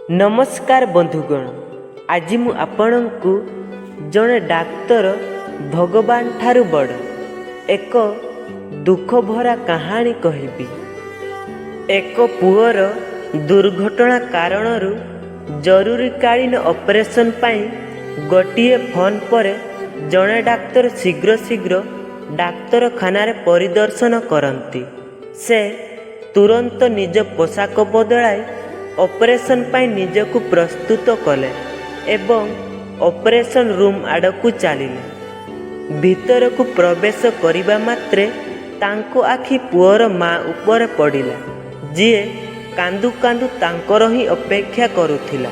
नमस्कार बंधुगण, आज मु आपणଙ୍କୁ जड़े डाक्तर भगवान ठारू बड़ एक दुख भरा कहानी कहबी। एक पुअर दुर्घटना कारणरू जरूरीकालीन ऑपरेशन पाई गोटिए फोन पर जड़े डाक्तर शीघ्र शीघ्र डाक्तरखाना परिदर्शन करती। से तुरंत निज पोशाक बदलाई ऑपरेशन पाई निजकु प्रस्तुत कले एवं ऑपरेशन रूम आड़कू चलिले। भीतर को प्रवेश करिबा मात्रे तांको आखि पुअर माँ ऊपर पड़िला, जीए कांदू कांदू तांकर ही अपेक्षा करुथिला।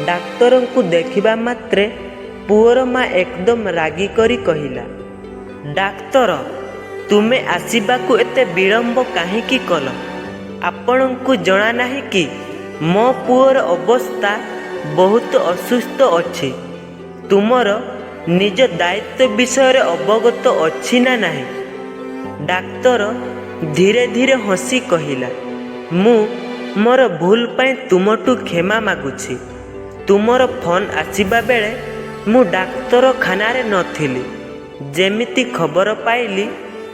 डाक्तर को देखिबा मात्रे पुअर माँ एकदम रागी करी कहिला, डाक्तर तुमे आसीबाकू एते विलंब काहीकि कल? आपणଙ୍କୁ जଣା नाही कि मो पुअर अवस्था बहुत असुस्थ अच्छी। तुमर निज दायित्व विषय अवगत अच्छी ना नहीं? डाक्तर धीरे धीरे हसी कहिला, मु मोर भूल पाई तुमटू क्षमा मागुछि। तुमर फोन आसीबा बेले मु डाक्तरखाना नथिली। जेमिति खबर पाइली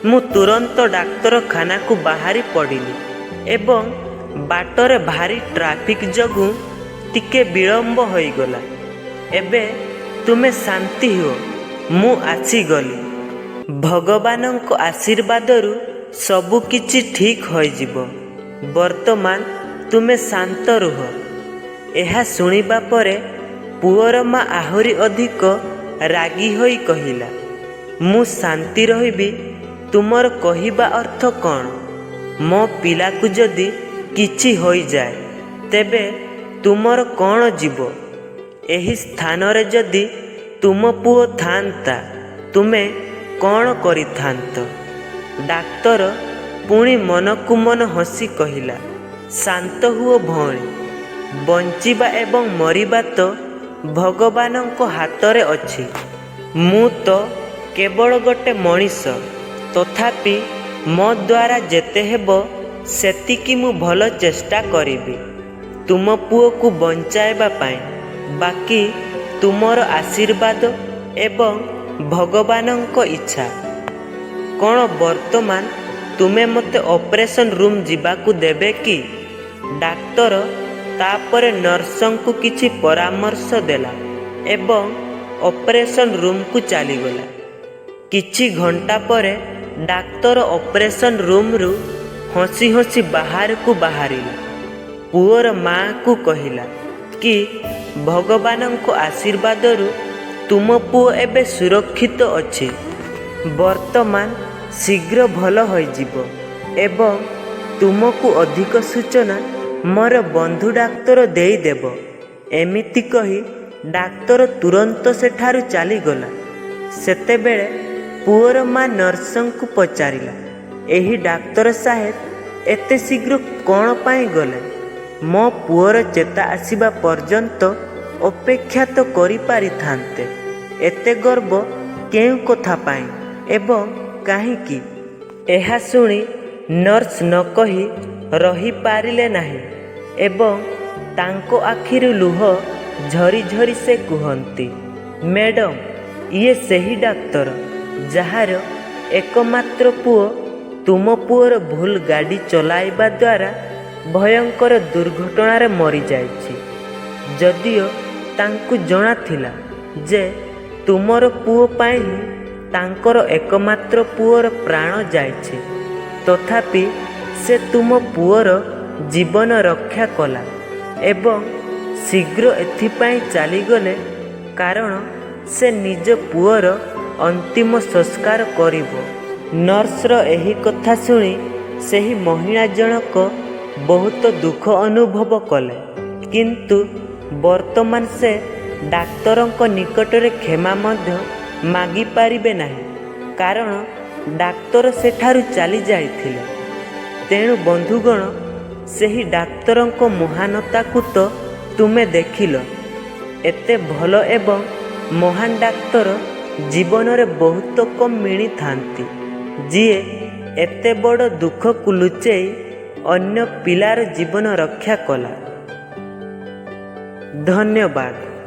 मु तुरंत डाक्तरखाना को बाहरी पड़िली एवं बाटरे भारी ट्राफिक जगू टिके विलंब होईगला। एबे तुमे शांति हो, मु आसीगली। भगवानक आशीर्वादरू सबु किछि ठीक होइजिबो। वर्तमान तुमे शांत रुह। एहा सुनिबा परे पुअर माँ आहुरी अधिक रागी होई कहिला, मु शांति रहिबी? तुमर कहिबा अर्थ कौन? मो पिला को जदि किछि होई जाए तेबे तुमर कौन जीव? एही स्थान रे जदि तुम पुओ थांता तुमे कौन करिथांत? डाक्तर पुणी मन को मन हसी कहिला, शांत हुओ भौणी। बंचिबा एवं मरिबा तो भगवानक हातरे अछि। मु तो केवल गोटे मनीष, तथापि मो द्वारा जेते हेबो सेतिकी मु भल चेष्टा करिबी तुम पुओ को बंचाइबा पाई। बाकी तुमर आशीर्वाद एवं भगवानक इच्छा। कौन वर्तमान तुमे मते ऑपरेशन रूम जिबाकू देबे कि? डाक्तर तापरे नर्संकु किछि परामर्श देला एवं ऑपरेशन रूम को चलीगला। किछि घंटा परे डाक्तर ऑपरेशन रूम रु हसी हसी बाहर को बाहरिला। पुअर माँ को कहिला कि भगवानक आशीर्वादरू तुम पुओ एबे सुरक्षित अछि। वर्तमान शीघ्र भल होइजिबो एवं तुमको अधिक सूचना मोर बंधु डाक्तर देई देबो। एमिति कही डाक्तर तुरंत सेठारु चलीगला। सेतेबेले पुअर माँ नर्सं को पचारिला, एही डाक्तर साहेब एते शीघ्र कौन पाई गले? मो पुअर चेता आसीबा पर्यंत अपेक्षा तो करि पारिथान्ते। एते गर्व केउ कथा पाई एवं काहीकि? एहा सुनी नर्स न कही रही पारिले नाही एवं तांको आखिरु लुह झरी झरी से कुहंती, मैडम ये सही डाक्तर जार एकमात्र पुओ तुम पुअर भूल गाड़ी चलाइबा द्वारा भयंकर दुर्घटना मरी जाइछि। जदियो तांकु जଣା थिला जे तुमर पुओ पाई तांकर एकमात्र पुअर प्राण जाइछि, तथापि से तुम पुअर जीवन रक्षा कला एवं शीघ्र एथिपाई चलीगले कारण से निज पुअर अंतिम संस्कार करिबो। नर्सर एही कथा सुनी सेही महिला जनक बहुत दुख अनुभव कले, किंतु वर्तमान से डाक्तरंक निकटरे क्षमा मध्य मागी पारिबे नाही, कारण डाक्तर सेठारु चली जाइथिले। तेणु बंधुगण, सेही डाक्तरंक महानता को तो तुमे देखिल। एते भल एवं महान डाक्तर जीवन रे बहुत कम मिली थांती, जीए एते बड़ दुख को लुचेई अन्य पिलार जीवन रक्षा कला। ଧନ୍ୟବାଦ।